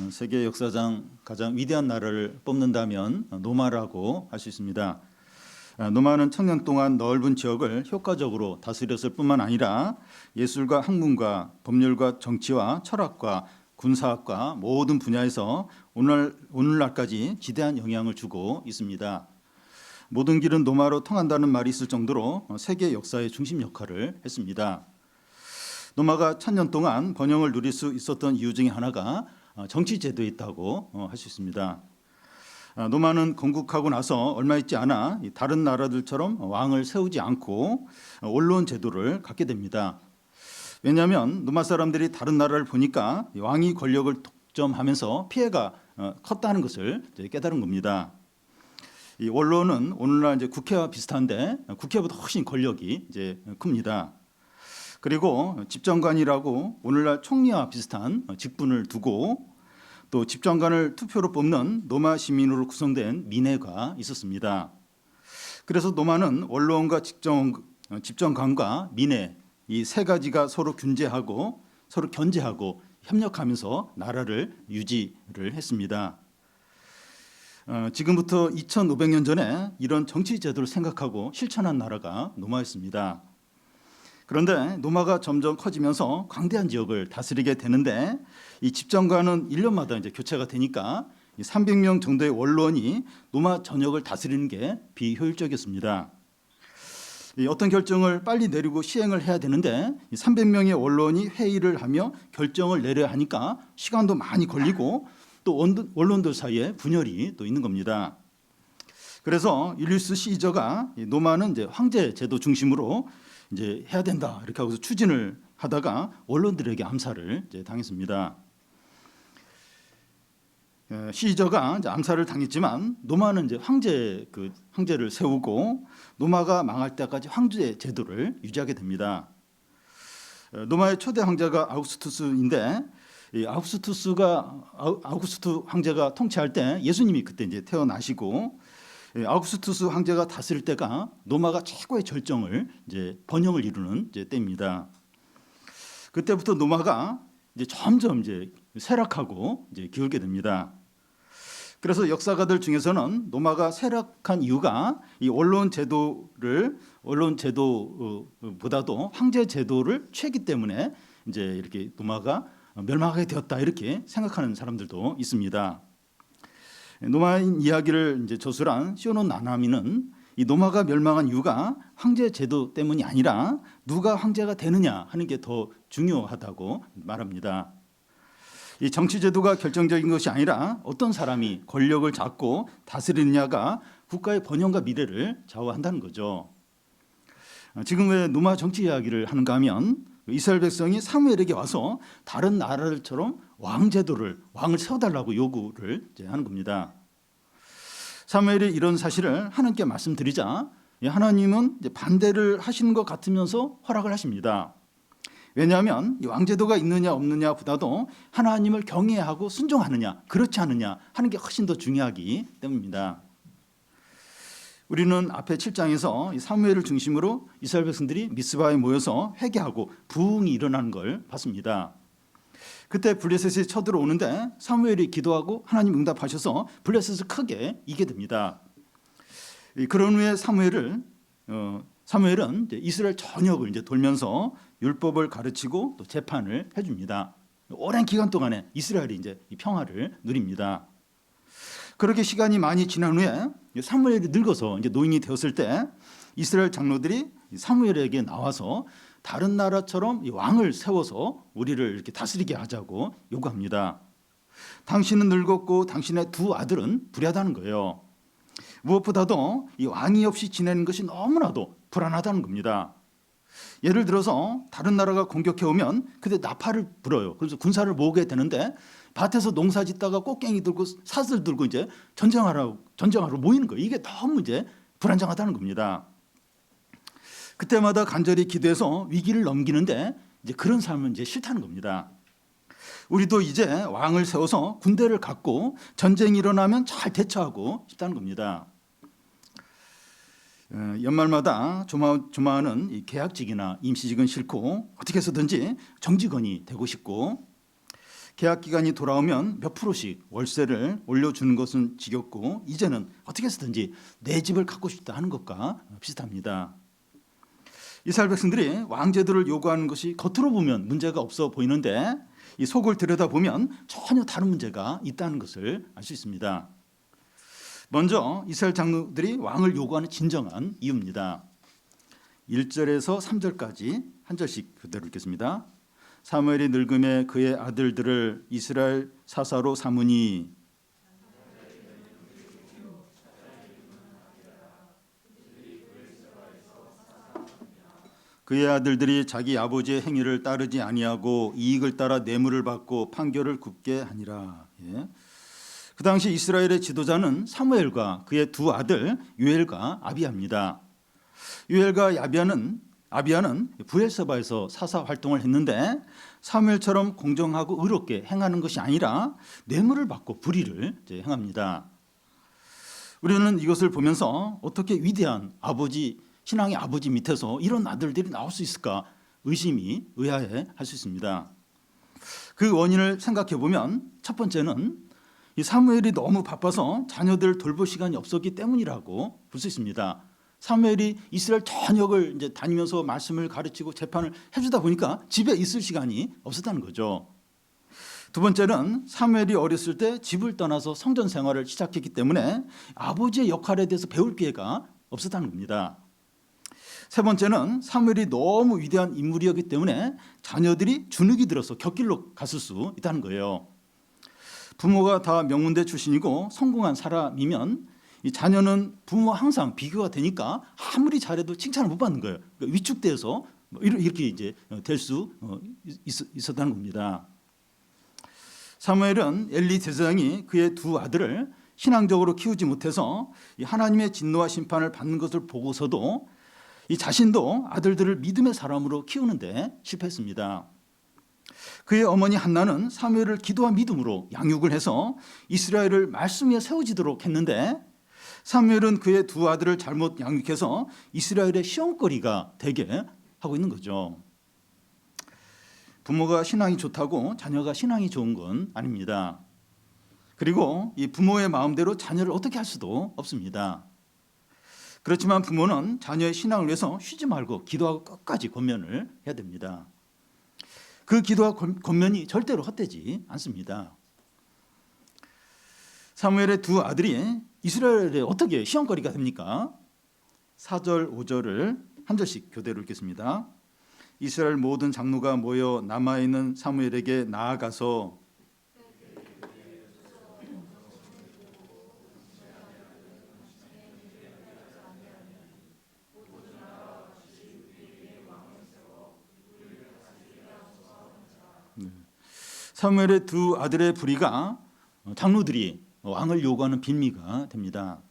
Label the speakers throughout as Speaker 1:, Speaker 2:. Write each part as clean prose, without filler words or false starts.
Speaker 1: 세계 역사상 가장 위대한 나라를 뽑는다면 노마라고 할 수 있습니다. 노마는 천년 동안 넓은 지역을 효과적으로 다스렸을 뿐만 아니라 예술과 학문과 법률과 정치와 철학과 군사학과 모든 분야에서 오늘날까지 지대한 영향을 주고 있습니다. 모든 길은 노마로 통한다는 말이 있을 정도로 세계 역사의 중심 역할을 했습니다. 노마가 천년 동안 번영을 누릴 수 있었던 이유 중에 하나가 정치 제도에 있다고 할 수 있습니다. 노마는 건국하고 나서 얼마 있지 않아 다른 나라들처럼 왕을 세우지 않고 원로원 제도를 갖게 됩니다. 왜냐하면 노마 사람들이 다른 나라를 보니까 왕이 권력을 독점하면서 피해가 컸다는 것을 깨달은 겁니다. 이 원로는 오늘날 이제 국회와 비슷한데 국회보다 훨씬 권력이 큽니다. 그리고 집정관이라고 오늘날 총리와 비슷한 직분을 두고 또 집정관을 투표로 뽑는 노마 시민으로 구성된 민회가 있었습니다. 그래서 노마는 원로원과 집정관과 민회 이 세 가지가 서로 균제하고 서로 견제하고 협력하면서 나라를 유지를 했습니다. 지금부터 2500년 전에 이런 정치 제도를 생각하고 실천한 나라가 노마였습니다. 그런데 노마가 점점 커지면서 광대한 지역을 다스리게 되는데 이 집정관은 1년마다 이제 교체가 되니까 300명 정도의 원로원이 노마 전역을 다스리는 게 비효율적이었습니다. 어떤 결정을 빨리 내리고 시행을 해야 되는데 300명의 원로원이 회의를 하며 결정을 내려야 하니까 시간도 많이 걸리고 또 원로원들 사이에 분열이 또 있는 겁니다. 그래서 율리우스 시저가 노마는 이제 황제 제도 중심으로 이제 해야 된다 이렇게 하고서 추진을 하다가 원로원들에게 암살을 당했습니다. 시저가 이제 암살을 당했지만 노마는 이제 황제를 세우고 노마가 망할 때까지 황제 제도를 유지하게 됩니다. 노마의 초대 황제가 아우구스투스인데 이 아우구스투스 황제가 통치할 때 예수님이 그때 이제 태어나시고 아우구스투스 황제가 다스릴 때가 노마가 최고의 절정을 번영을 이루는 때입니다. 그때부터 노마가 점점 쇠락하고 기울게 됩니다. 그래서 역사가들 중에서는 노마가 쇠락한 이유가 이 언론 제도보다도 황제 제도를 취했기 때문에 이렇게 노마가 멸망하게 되었다 이렇게 생각하는 사람들도 있습니다. 노마의 이야기를 저술한 시오노 나나미는 이 노마가 멸망한 이유가 황제 제도 때문이 아니라 누가 황제가 되느냐 하는 게 더 중요하다고 말합니다. 이 정치 제도가 결정적인 것이 아니라 어떤 사람이 권력을 잡고 다스리느냐가 국가의 번영과 미래를 좌우한다는 거죠. 지금 왜 노마 정치 이야기를 하는가 하면 이스라엘 백성이 사무엘에게 와서 다른 나라들처럼 왕을 세워달라고 요구를 하는 겁니다. 사무엘이 이런 사실을 하나님께 말씀드리자 하나님은 반대를 하시는 것 같으면서 허락을 하십니다. 왜냐하면 왕제도가 있느냐 없느냐 보다도 하나님을 경외하고 순종하느냐 그렇지 않느냐 하는 게 훨씬 더 중요하기 때문입니다. 우리는 앞에 7장에서 사무엘을 중심으로 이스라엘 백성들이 미스바에 모여서 회개하고 부흥이 일어나는 걸 봤습니다. 그때 블레셋이 쳐들어오는데 사무엘이 기도하고 하나님 응답하셔서 블레셋을 크게 이기게 됩니다. 그런 후에 사무엘은 이스라엘 전역을 돌면서 율법을 가르치고 또 재판을 해줍니다. 오랜 기간 동안에 이스라엘이 이 평화를 누립니다. 그렇게 시간이 많이 지난 후에 사무엘이 늙어서 노인이 되었을 때 이스라엘 장로들이 사무엘에게 나와서 다른 나라처럼 왕을 세워서 우리를 이렇게 다스리게 하자고 요구합니다. 당신은 늙었고 당신의 두 아들은 불야하다는 거예요. 무엇보다도 이 왕이 없이 지내는 것이 너무나도 불안하다는 겁니다. 예를 들어서 다른 나라가 공격해 오면 그때 나팔을 불어요. 그래서 군사를 모으게 되는데 밭에서 농사 짓다가 꽃갱이 들고 사슬 들고 전쟁하러 모이는 거예요. 이게 너무 불안정하다는 겁니다. 그때마다 간절히 기도해서 위기를 넘기는데 그런 삶은 싫다는 겁니다. 우리도 이제 왕을 세워서 군대를 갖고 전쟁이 일어나면 잘 대처하고 싶다는 겁니다. 연말마다 조마는 이 계약직이나 임시직은 싫고 어떻게 해서든지 정직원이 되고 싶고 계약 기간이 돌아오면 몇 프로씩 월세를 올려주는 것은 지겹고 이제는 어떻게 해서든지 내 집을 갖고 싶다 하는 것과 비슷합니다. 이스라엘 백성들이 왕제도를 요구하는 것이 겉으로 보면 문제가 없어 보이는데 이 속을 들여다보면 전혀 다른 문제가 있다는 것을 알 수 있습니다. 먼저 이스라엘 장로들이 왕을 요구하는 진정한 이유입니다. 1절에서 3절까지 한 절씩 그대로 읽겠습니다. 사무엘이 늙음에 그의 아들들을 이스라엘 사사로 삼으니 그의 아들들이 자기 아버지의 행위를 따르지 아니하고 이익을 따라 뇌물을 받고 판결을 굽게 하니라. 예. 그 당시 이스라엘의 지도자는 사무엘과 그의 두 아들 유엘과 아비야입니다. 유엘과 아비야는 브엘세바에서 사사 활동을 했는데 사무엘처럼 공정하고 의롭게 행하는 것이 아니라 뇌물을 받고 불의를 행합니다. 우리는 이것을 보면서 어떻게 위대한 신앙의 아버지 밑에서 이런 아들들이 나올 수 있을까 의아해 할 수 있습니다. 그 원인을 생각해 보면 첫 번째는 이 사무엘이 너무 바빠서 자녀들을 돌볼 시간이 없었기 때문이라고 볼 수 있습니다. 사무엘이 이스라엘 전역을 이제 다니면서 말씀을 가르치고 재판을 해주다 보니까 집에 있을 시간이 없었다는 거죠. 두 번째는 사무엘이 어렸을 때 집을 떠나서 성전 생활을 시작했기 때문에 아버지의 역할에 대해서 배울 기회가 없었다는 겁니다. 세 번째는 사무엘이 너무 위대한 인물이었기 때문에 자녀들이 주눅이 들어서 곁길로 갔을 수 있다는 거예요. 부모가 다 명문대 출신이고 성공한 사람이면 이 자녀는 부모와 항상 비교가 되니까 아무리 잘해도 칭찬을 못 받는 거예요. 그러니까 위축돼서 이렇게 이제 될 수 있었다는 겁니다. 사무엘은 엘리 제사장이 그의 두 아들을 신앙적으로 키우지 못해서 하나님의 진노와 심판을 받는 것을 보고서도 이 자신도 아들들을 믿음의 사람으로 키우는데 실패했습니다. 그의 어머니 한나는 사무엘을 기도와 믿음으로 양육을 해서 이스라엘을 말씀 위에 세워지도록 했는데 사무엘은 그의 두 아들을 잘못 양육해서 이스라엘의 시험거리가 되게 하고 있는 거죠. 부모가 신앙이 좋다고 자녀가 신앙이 좋은 건 아닙니다. 그리고 이 부모의 마음대로 자녀를 어떻게 할 수도 없습니다. 그렇지만 부모는 자녀의 신앙을 위해서 쉬지 말고 기도하고 끝까지 권면을 해야 됩니다. 그 기도와 권면이 절대로 헛되지 않습니다. 사무엘의 두 아들이 이스라엘에 어떻게 시험거리가 됩니까? 4절, 5절을 한 절씩 교대로 읽겠습니다. 이스라엘 모든 장로가 모여 남아있는 사무엘에게 나아가서 사무엘의 두 아들의 불의가 장로들이 왕을 요구하는 빌미가 됩니다.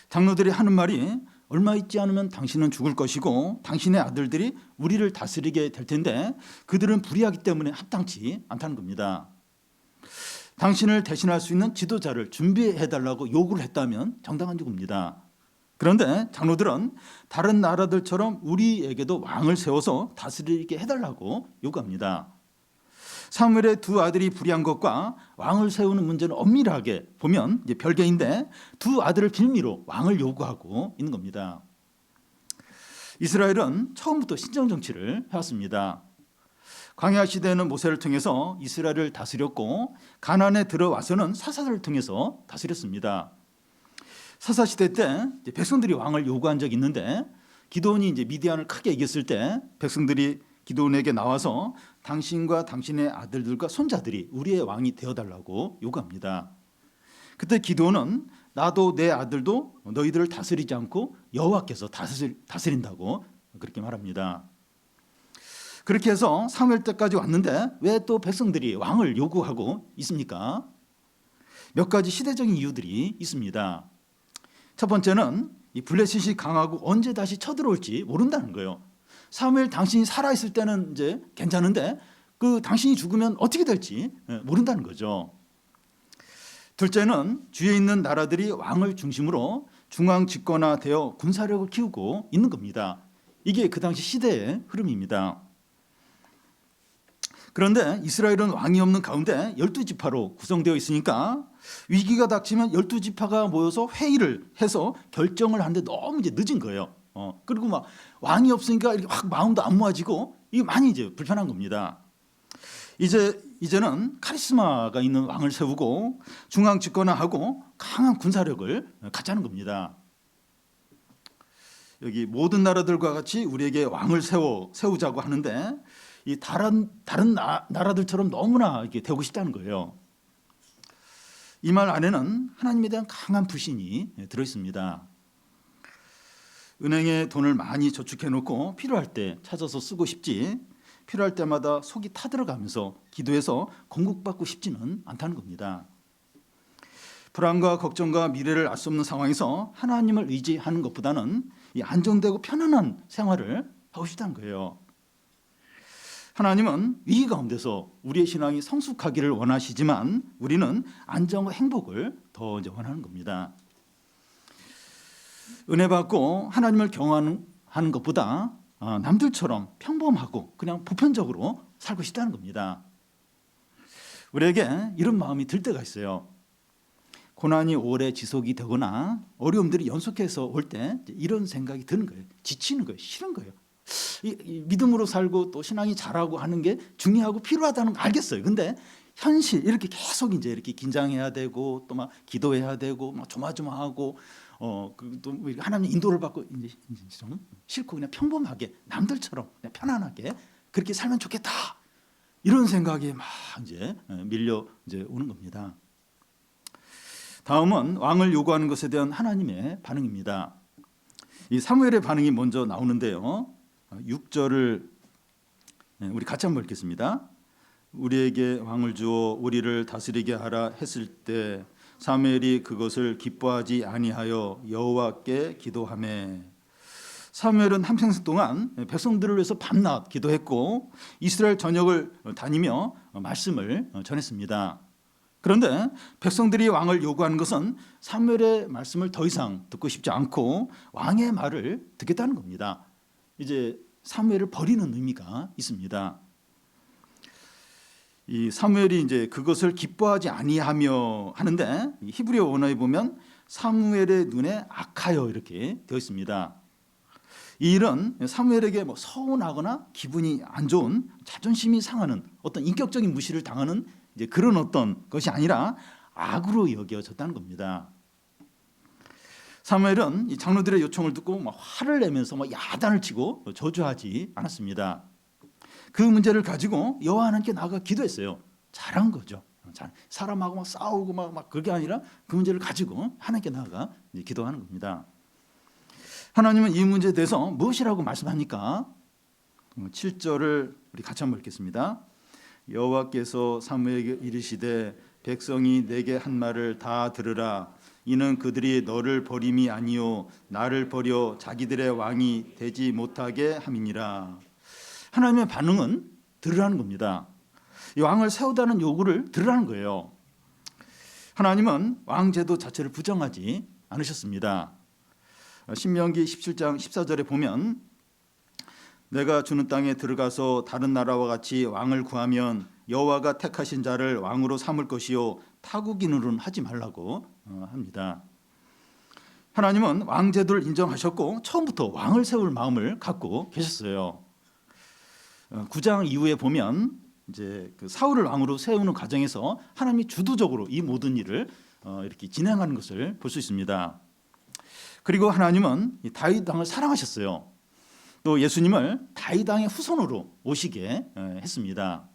Speaker 1: 장로들이 하는 말이 얼마 있지 않으면 당신은 죽을 것이고 당신의 아들들이 우리를 다스리게 될 텐데 그들은 불의하기 때문에 합당치 않다는 겁니다. 당신을 대신할 수 있는 지도자를 준비해달라고 요구를 했다면 정당한 요구입니다. 그런데 장로들은 다른 나라들처럼 우리에게도 왕을 세워서 다스리게 해달라고 요구합니다. 사무엘의 두 아들이 불의한 것과 왕을 세우는 문제는 엄밀하게 보면 이제 별개인데 두 아들을 빌미로 왕을 요구하고 있는 겁니다. 이스라엘은 처음부터 신정 정치를 해왔습니다. 광야 시대에는 모세를 통해서 이스라엘을 다스렸고 가나안에 들어와서는 사사들을 통해서 다스렸습니다. 사사 시대 때 백성들이 왕을 요구한 적이 있는데 기드온이 이제 미디안을 크게 이겼을 때 백성들이 기드온에게 나와서 당신과 당신의 아들들과 손자들이 우리의 왕이 되어달라고 요구합니다. 그때 기드온은 나도 내 아들도 너희들을 다스리지 않고 여호와께서 다스린다고 그렇게 말합니다. 그렇게 해서 사무엘 때까지 왔는데 왜 또 백성들이 왕을 요구하고 있습니까? 몇 가지 시대적인 이유들이 있습니다. 첫 번째는 이 블레셋이 강하고 언제 다시 쳐들어올지 모른다는 거예요. 사무엘 당신이 살아있을 때는 이제 괜찮은데 그 당신이 죽으면 어떻게 될지 모른다는 거죠. 둘째는 주위에 있는 나라들이 왕을 중심으로 중앙 집권화되어 군사력을 키우고 있는 겁니다. 이게 그 당시 시대의 흐름입니다. 그런데 이스라엘은 왕이 없는 가운데 12지파로 구성되어 있으니까 위기가 닥치면 12지파가 모여서 회의를 해서 결정을 하는데 너무 이제 늦은 거예요. 그리고 막 왕이 없으니까 이렇게 확 마음도 안 모아지고 이게 많이 이제 불편한 겁니다. 이제는 카리스마가 있는 왕을 세우고 중앙 집권화하고 강한 군사력을 갖자는 겁니다. 여기 모든 나라들과 같이 우리에게 왕을 세우자고 하는데 이 다른 나라들처럼 너무나 이렇게 되고 싶다는 거예요. 이 말 안에는 하나님에 대한 강한 불신이 들어 있습니다. 은행에 돈을 많이 저축해 놓고 필요할 때 찾아서 쓰고 싶지, 필요할 때마다 속이 타들어가면서 기도해서 건국받고 싶지는 않다는 겁니다. 불안과 걱정과 미래를 알 수 없는 상황에서 하나님을 의지하는 것보다는 이 안정되고 편안한 생활을 하고 싶다는 거예요. 하나님은 위기 가운데서 우리의 신앙이 성숙하기를 원하시지만 우리는 안정과 행복을 더 이제 원하는 겁니다. 은혜 받고 하나님을 경외하는 것보다 남들처럼 평범하고 그냥 보편적으로 살고 싶다는 겁니다. 우리에게 이런 마음이 들 때가 있어요. 고난이 오래 지속이 되거나 어려움들이 연속해서 올 때 이런 생각이 드는 거예요. 지치는 거예요. 싫은 거예요. 이 믿음으로 살고 또 신앙이 자라고 하는 게 중요하고 필요하다는 거 알겠어요. 근데 현실 이렇게 계속 이제 이렇게 긴장해야 되고 또 막 기도해야 되고 막 조마조마하고 또 하나님 인도를 받고 이제 좀 싫고 그냥 평범하게 남들처럼 그냥 편안하게 그렇게 살면 좋겠다. 이런 생각이 막 이제 밀려 이제 오는 겁니다. 다음은 왕을 요구하는 것에 대한 하나님의 반응입니다. 이 사무엘의 반응이 먼저 나오는데요. 6절을 우리 같이 한번 읽겠습니다. 우리에게 왕을 주어 우리를 다스리게 하라 했을 때 사무엘이 그것을 기뻐하지 아니하여 여호와께 기도하매. 사무엘은 한평생 동안 백성들을 위해서 밤낮 기도했고 이스라엘 전역을 다니며 말씀을 전했습니다. 그런데 백성들이 왕을 요구하는 것은 사무엘의 말씀을 더 이상 듣고 싶지 않고 왕의 말을 듣겠다는 겁니다. 이제 사무엘을 버리는 의미가 있습니다. 이 사무엘이 이제 그것을 기뻐하지 아니하며 하는데 히브리어 원어에 보면 사무엘의 눈에 악하여 이렇게 되어 있습니다. 이 일은 사무엘에게 뭐 서운하거나 기분이 안 좋은 자존심이 상하는 어떤 인격적인 무시를 당하는 이제 그런 어떤 것이 아니라 악으로 여겨졌다는 겁니다. 사무엘은 이 장로들의 요청을 듣고 막 화를 내면서 막 야단을 치고 저주하지 않았습니다. 그 문제를 가지고 여호와 하나님께 나아가 기도했어요. 잘한 거죠. 사람하고 막 싸우고 막 그게 아니라 그 문제를 가지고 하나님께 나아가 기도하는 겁니다. 하나님은 이 문제에 대해서 무엇이라고 말씀합니까? 7절을 우리 같이 한번 읽겠습니다. 여호와께서 사무엘에게 이르시되 백성이 내게 한 말을 다 들으라. 이는 그들이 너를 버림이 아니요 나를 버려 자기들의 왕이 되지 못하게 함이니라. 하나님의 반응은 들으라는 겁니다. 이 왕을 세우다는 요구를 들으라는 거예요. 하나님은 왕 제도 자체를 부정하지 않으셨습니다. 신명기 17장 14절에 보면 내가 주는 땅에 들어가서 다른 나라와 같이 왕을 구하면 여호와가 택하신 자를 왕으로 삼을 것이요 타국인으로는 하지 말라고 합니다. 하나님은 왕 제도를 인정하셨고 처음부터 왕을 세울 마음을 갖고 계셨어요. 9장 이후에 보면 이제 그 사울을 왕으로 세우는 과정에서 하나님이 주도적으로 이 모든 일을 이렇게 진행하는 것을 볼 수 있습니다. 그리고 하나님은 이 다윗 왕을 사랑하셨어요. 또 예수님을 다윗 왕의 후손으로 오시게 했습니다.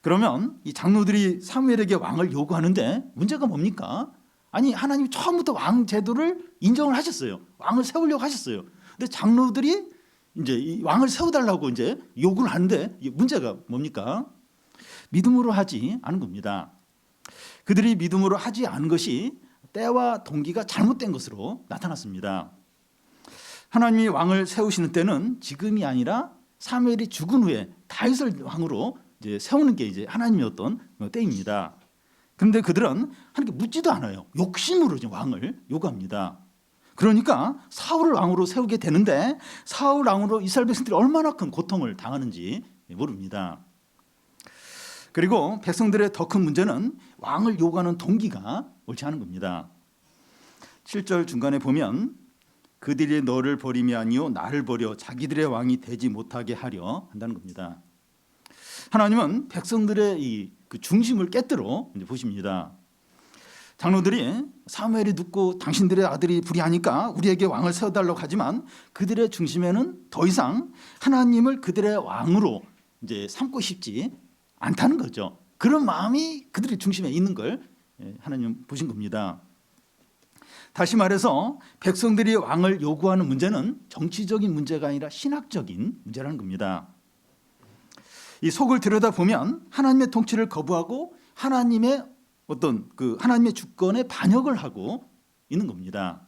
Speaker 1: 그러면 이 장로들이 사무엘에게 왕을 요구하는데 문제가 뭡니까? 아니 하나님이 처음부터 왕 제도를 인정을 하셨어요. 왕을 세우려고 하셨어요. 근데 장로들이 이제 이 왕을 세워달라고 이제 요구를 하는데 문제가 뭡니까? 믿음으로 하지 않은 겁니다. 그들이 믿음으로 하지 않은 것이 때와 동기가 잘못된 것으로 나타났습니다. 하나님이 왕을 세우시는 때는 지금이 아니라 사무엘이 죽은 후에 다윗을 왕으로 이제 세우는 게 이제 하나님이었던 때입니다. 그런데 그들은 하나님께 묻지도 않아요. 욕심으로 이제 왕을 요구합니다. 그러니까 사울을 왕으로 세우게 되는데 사울 왕으로 이스라엘 백성들이 얼마나 큰 고통을 당하는지 모릅니다. 그리고 백성들의 더 큰 문제는 왕을 요구하는 동기가 옳지 않은 겁니다. 7절 중간에 보면 그들이 너를 버림이 아니요 나를 버려 자기들의 왕이 되지 못하게 하려 한다는 겁니다. 하나님은 백성들의 그 중심을 깨뜨려 보십니다. 장로들이 사무엘이 듣고 당신들의 아들이 불의하니까 우리에게 왕을 세워달라고 하지만 그들의 중심에는 더 이상 하나님을 그들의 왕으로 이제 삼고 싶지 않다는 거죠. 그런 마음이 그들의 중심에 있는 걸 하나님 보신 겁니다. 다시 말해서 백성들이 왕을 요구하는 문제는 정치적인 문제가 아니라 신학적인 문제라는 겁니다. 이 속을 들여다보면 하나님의 통치를 거부하고 하나님의 어떤 하나님의 주권에 반역을 하고 있는 겁니다.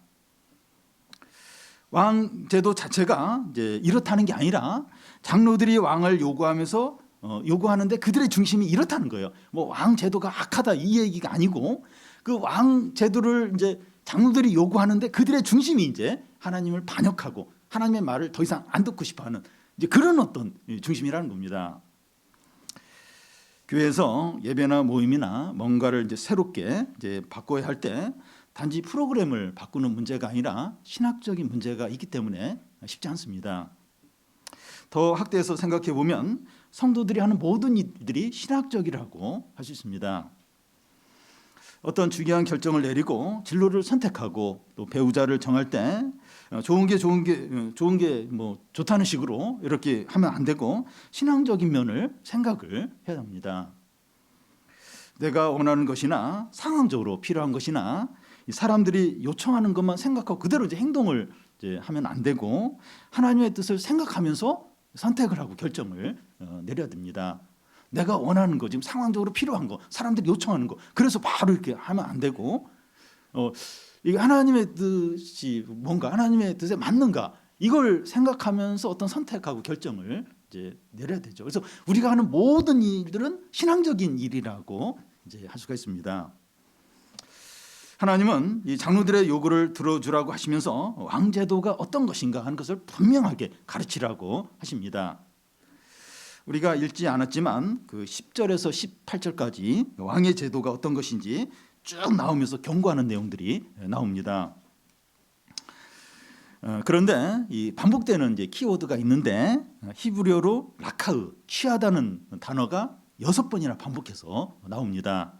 Speaker 1: 왕 제도 자체가 이제 이렇다는 게 아니라 장로들이 왕을 요구하면서 요구하는데 그들의 중심이 이렇다는 거예요. 뭐 왕 제도가 악하다 이 얘기가 아니고 그 왕 제도를 이제 장로들이 요구하는데 그들의 중심이 이제 하나님을 반역하고 하나님의 말을 더 이상 안 듣고 싶어하는 이제 그런 어떤 중심이라는 겁니다. 교회에서 예배나 모임이나 뭔가를 이제 새롭게 이제 바꿔야 할 때 단지 프로그램을 바꾸는 문제가 아니라 신학적인 문제가 있기 때문에 쉽지 않습니다. 더 확대해서 생각해 보면 성도들이 하는 모든 일들이 신학적이라고 할 수 있습니다. 어떤 중요한 결정을 내리고 진로를 선택하고 또 배우자를 정할 때 좋은 게 뭐 좋다는 식으로 이렇게 하면 안 되고 신앙적인 면을 생각을 해야 합니다. 내가 원하는 것이나 상황적으로 필요한 것이나 사람들이 요청하는 것만 생각하고 그대로 이제 행동을 이제 하면 안 되고 하나님의 뜻을 생각하면서 선택을 하고 결정을 내려야 됩니다. 내가 원하는 거, 지금 상황적으로 필요한 거, 사람들이 요청하는 거, 그래서 바로 이렇게 하면 안 되고, 이게 하나님의 뜻이 뭔가, 하나님의 뜻에 맞는가, 이걸 생각하면서 어떤 선택하고 결정을 이제 내려야 되죠. 그래서 우리가 하는 모든 일들은 신앙적인 일이라고 이제 할 수가 있습니다. 하나님은 이 장로들의 요구를 들어주라고 하시면서 왕제도가 어떤 것인가 하는 것을 분명하게 가르치라고 하십니다. 우리가 읽지 않았지만 그 10절에서 18절까지 왕의 제도가 어떤 것인지 쭉 나오면서 경고하는 내용들이 나옵니다. 그런데 이 반복되는 이제 키워드가 있는데 히브리어로 라카으, 취하다는 단어가 6번이나 반복해서 나옵니다.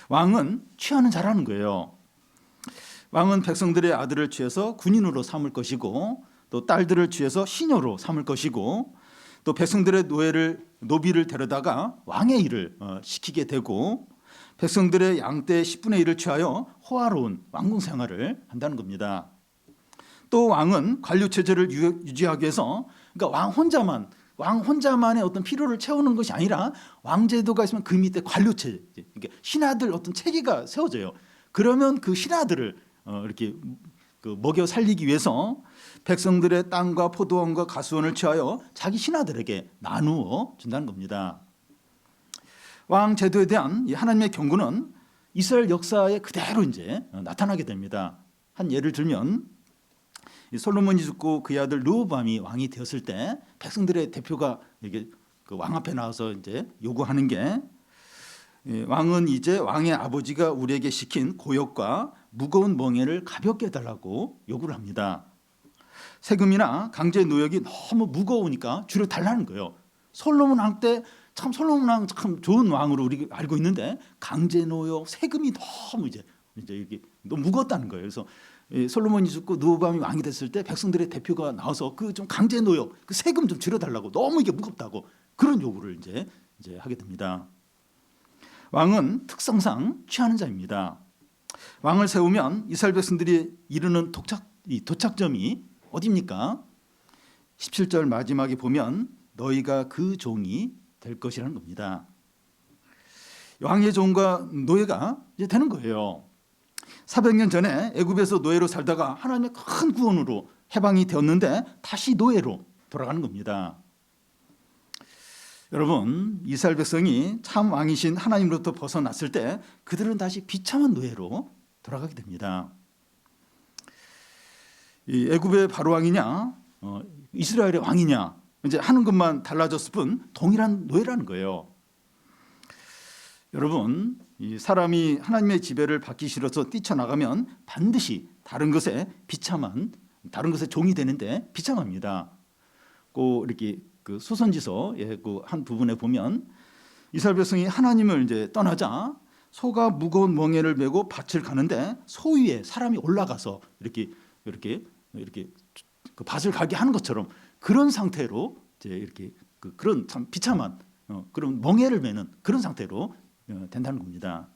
Speaker 1: 왕은 취하는 자라는 거예요. 왕은 백성들의 아들을 취해서 군인으로 삼을 것이고 또 딸들을 취해서 시녀로 삼을 것이고 또 백성들의 노비를 데려다가 왕의 일을 시키게 되고 백성들의 양떼 10분의 1을 취하여 호화로운 왕궁 생활을 한다는 겁니다. 또 왕은 관료 체제를 유지하기 위해서 그러니까 왕 혼자만의 어떤 필요를 채우는 것이 아니라 왕제도가 있으면 그 밑에 관료 체제, 그러니까 신하들 어떤 체계가 세워져요. 그러면 그 신하들을 이렇게 먹여 살리기 위해서 백성들의 땅과 포도원과 가수원을 취하여 자기 신하들에게 나누어 준다는 겁니다. 왕 제도에 대한 이 하나님의 경고는 이스라엘 역사에 그대로 이제 나타나게 됩니다. 한 예를 들면 솔로몬이 죽고 그의 아들 르호보암이 왕이 되었을 때 백성들의 대표가 이게 그 왕 앞에 나와서 이제 요구하는 게 왕은 이제 왕의 아버지가 우리에게 시킨 고역과 무거운 멍에를 가볍게 해달라고 요구를 합니다. 세금이나 강제 노역이 너무 무거우니까 줄여달라는 거예요. 솔로몬 왕 때 참 솔로몬 왕 참 좋은 왕으로 우리 알고 있는데 강제 노역, 세금이 너무 이제 이게 너무 무겁다는 거예요. 그래서 솔로몬이 죽고 르호보암이 왕이 됐을 때 백성들의 대표가 나와서 그 좀 강제 노역, 그 세금 좀 줄여달라고 너무 이게 무겁다고 그런 요구를 이제 하게 됩니다. 왕은 특성상 취하는 자입니다. 왕을 세우면 이스라엘 백성들이 이루는 도착점이 어디입니까? 17절 마지막에 보면 너희가 그 종이 될 것이라는 겁니다. 왕의 종과 노예가 이제 되는 거예요. 400년 전에 애굽에서 노예로 살다가 하나님의 큰 구원으로 해방이 되었는데 다시 노예로 돌아가는 겁니다. 여러분, 이스라엘 백성이 참 왕이신 하나님으로부터 벗어났을 때 그들은 다시 비참한 노예로 돌아가게 됩니다. 이 애굽의 바로 왕이냐 이스라엘의 왕이냐 이제 하는 것만 달라졌을 뿐 동일한 노예라는 거예요. 여러분, 이 사람이 하나님의 지배를 받기 싫어서 뛰쳐나가면 반드시 다른 것에 종이 되는데 비참합니다. 꼭 이렇게 그 소선지서의 그 한 부분에 보면 이스라엘 백성이 하나님을 이제 떠나자 소가 무거운 멍에를 메고 밭을 가는데 소 위에 사람이 올라가서 이렇게 그 밭을 가게 하는 것처럼 그런 상태로 이제 이렇게 그런 참 비참한 그런 멍에를 메는 그런 상태로 된다는 겁니다.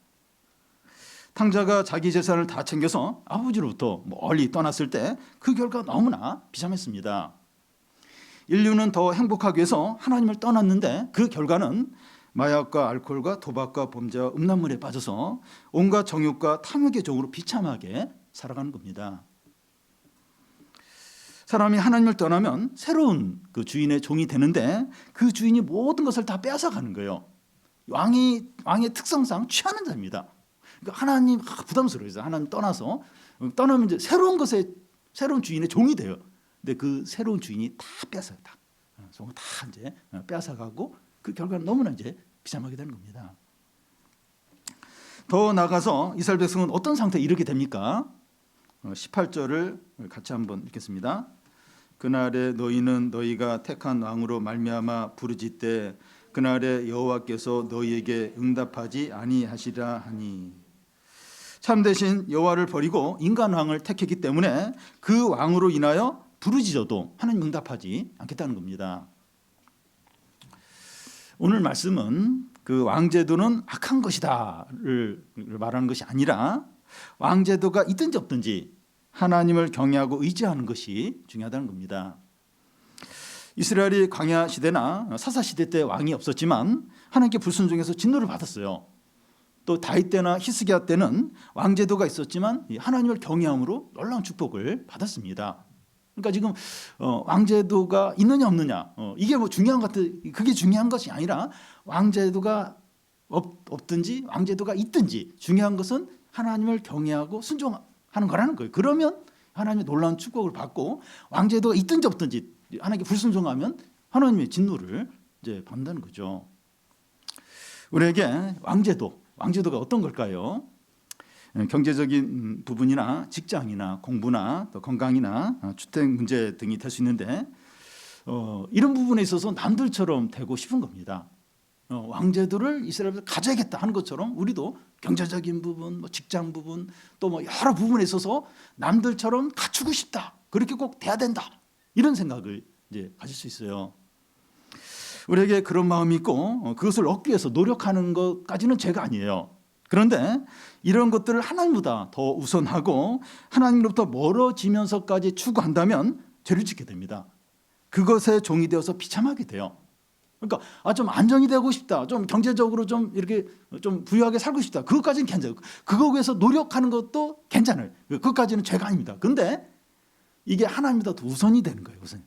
Speaker 1: 탕자가 자기 재산을 다 챙겨서 아버지로부터 멀리 떠났을 때 그 결과 너무나 비참했습니다. 인류는 더 행복하기 위해서 하나님을 떠났는데 그 결과는 마약과 알코올과 도박과 범죄와 음란물에 빠져서 온갖 정욕과 탐욕의 종으로 비참하게 살아가는 겁니다. 사람이 하나님을 떠나면 새로운 그 주인의 종이 되는데 그 주인이 모든 것을 다 빼앗아가는 거예요. 왕의 특성상 취하는 자입니다. 그러니까 하나님 부담스러워요. 하나님 떠나면 이제 새로운 주인의 종이 돼요. 근데 그 새로운 주인이 다 뺏어요. 다 이제 뺏어가고 그 결과는 너무나 이제 비참하게 되는 겁니다. 더 나아가서 이스라엘 백성은 어떤 상태에 이르게 됩니까? 18절을 같이 한번 읽겠습니다. 그날에 너희는 너희가 택한 왕으로 말미암아 부르짖되 그날에 여호와께서 너희에게 응답하지 아니하시라 하니. 참되신 여호와를 버리고 인간 왕을 택했기 때문에 그 왕으로 인하여 부르짖어도 하나님 응답하지 않겠다는 겁니다. 오늘 말씀은 그 왕제도는 악한 것이다를 말하는 것이 아니라 왕제도가 있든지 없든지 하나님을 경외하고 의지하는 것이 중요하다는 겁니다. 이스라엘이 광야 시대나 사사 시대 때 왕이 없었지만 하나님께 불순종해서 진노를 받았어요. 또 다윗 때나 히스기야 때는 왕제도가 있었지만 하나님을 경외함으로 놀라운 축복을 받았습니다. 그러니까 지금 왕제도가 있느냐 없느냐 이게 뭐 중요한 것 같아. 그게 중요한 것이 아니라 왕제도가 없든지 왕제도가 있든지 중요한 것은 하나님을 경외하고 순종하는 거라는 거예요. 그러면 하나님의 놀라운 축복을 받고 왕제도가 있든지 없든지 하나님께 불순종하면 하나님의 진노를 이제 받는다는 거죠. 우리에게 왕제도가 어떤 걸까요? 경제적인 부분이나 직장이나 공부나 또 건강이나 주택 문제 등이 될 수 있는데 이런 부분에 있어서 남들처럼 되고 싶은 겁니다. 왕제도를 이스라엘에서 가져야겠다 하는 것처럼 우리도 경제적인 부분, 뭐 직장 부분, 또 뭐 여러 부분에 있어서 남들처럼 갖추고 싶다. 그렇게 꼭 돼야 된다. 이런 생각을 이제 가질 수 있어요. 우리에게 그런 마음이 있고 그것을 얻기 위해서 노력하는 것까지는 죄가 아니에요. 그런데 이런 것들을 하나님보다 더 우선하고 하나님으로부터 멀어지면서까지 추구한다면 죄를 짓게 됩니다. 그것에 종이 되어서 비참하게 돼요. 그러니까 좀 안정이 되고 싶다, 좀 경제적으로 좀 이렇게 좀 부유하게 살고 싶다. 그것까지는 괜찮아요. 그거 위해서 노력하는 것도 괜찮아요. 그것까지는 죄가 아닙니다. 그런데 이게 하나님보다 더 우선이 되는 거예요. 우선.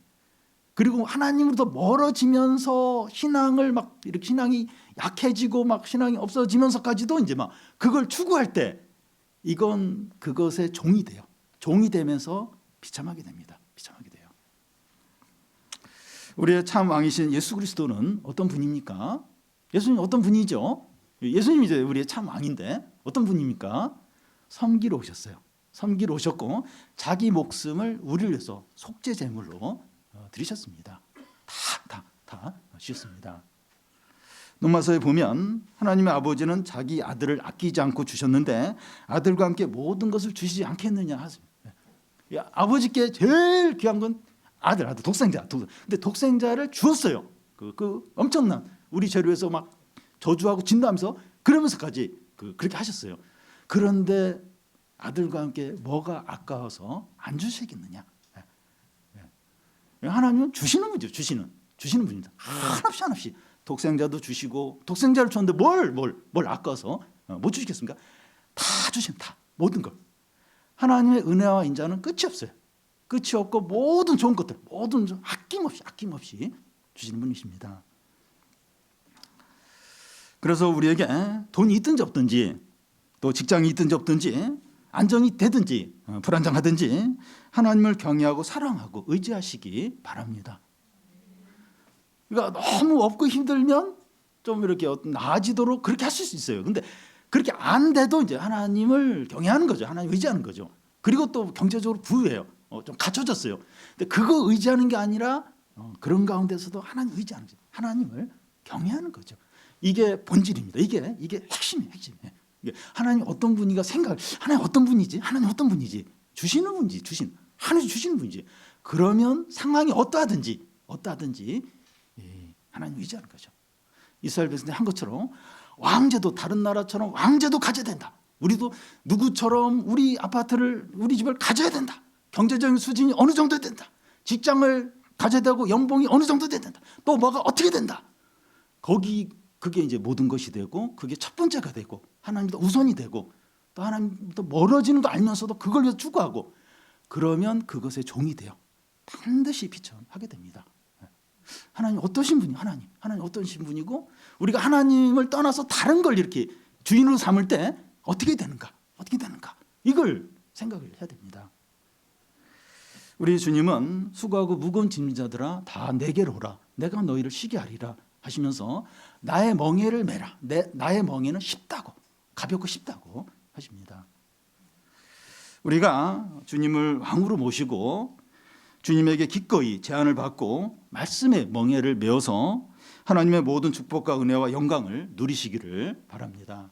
Speaker 1: 그리고 하나님으로부터 멀어지면서 신앙을 막 이렇게 신앙이 약해지고 막 신앙이 없어지면서까지도 이제 막 그걸 추구할 때 이건 그것의 종이 돼요. 종이 되면서 비참하게 됩니다. 비참하게 돼요. 우리의 참 왕이신 예수 그리스도는 어떤 분입니까? 예수님 어떤 분이죠? 예수님이 이제 우리의 참 왕인데 어떤 분입니까? 섬기러 오셨어요. 섬기러 오셨고 자기 목숨을 우리를 위해서 속죄 제물로 드리셨습니다. 다 주셨습니다. 로마서에 보면 하나님의 아버지는 자기 아들을 아끼지 않고 주셨는데 아들과 함께 모든 것을 주시지 않겠느냐 하십니다. 아버지께 제일 귀한 건 아들, 독생자. 근데 독생자를 주었어요. 그 엄청난 우리 죄를 위해서 막 저주하고 진노하면서 그러면서까지 그렇게 하셨어요. 그런데 아들과 함께 뭐가 아까워서 안 주시겠느냐? 하나님은 주시는 분이죠. 주시는 분입니다. 한없이 독생자도 주시고 독생자를 줬는데 뭘 아까워서 못 주시겠습니까? 다 주십니다. 다 모든 걸. 하나님의 은혜와 인자는 끝이 없어요. 끝이 없고 모든 좋은 것들 모든 아낌없이 주시는 분이십니다. 그래서 우리에게 돈이 있든지 없든지 또 직장이 있든지 없든지 안정이 되든지 불안정하든지 하나님을 경외하고 사랑하고 의지하시기 바랍니다. 그러니까 너무 없고 힘들면 좀 이렇게 나아지도록 그렇게 하실 수 있어요. 근데 그렇게 안 돼도 이제 하나님을 경외하는 거죠. 하나님 의지하는 거죠. 그리고 또 경제적으로 부유해요. 좀 갖춰졌어요. 근데 그거 의지하는 게 아니라 그런 가운데서도 하나님 의지하는 거죠. 하나님을 경외하는 거죠. 이게 본질입니다. 이게 핵심이에요. 핵심이에요. 이게 하나님 어떤 분이가 하나님 어떤 분이지? 하나님 어떤 분이지? 주시는 분이지. 하나님 주시는 분이지. 그러면 상황이 어떠하든지 하나님 의지하는 거죠. 이스라엘 백성들이 한 것처럼 왕제도 다른 나라처럼 왕제도 가져야 된다. 우리도 누구처럼 우리 아파트를 우리 집을 가져야 된다. 경제적인 수준이 어느 정도 된다. 직장을 가져야 되고 연봉이 어느 정도 돼야 된다. 또 뭐가 어떻게 된다. 그게 이제 모든 것이 되고 그게 첫 번째가 되고 하나님도 우선이 되고 또 하나님부터 멀어지는 거 알면서도 그걸 위해서 추구하고 그러면 그것의 종이 되어 반드시 비천하게 됩니다. 하나님 어떠신 분이 하나님 어떠신 분이고 우리가 하나님을 떠나서 다른 걸 이렇게 주인으로 삼을 때 어떻게 되는가 이걸 생각을 해야 됩니다. 우리 주님은 수고하고 무거운 짐진 자들아 다 내게로 오라 내가 너희를 쉬게 하리라 하시면서 나의 멍에를 메라 나의 멍에는 쉽다고 가볍고 쉽다고 하십니다. 우리가 주님을 왕으로 모시고 주님에게 기꺼이 제안을 받고 말씀의 멍에를 메어서 하나님의 모든 축복과 은혜와 영광을 누리시기를 바랍니다.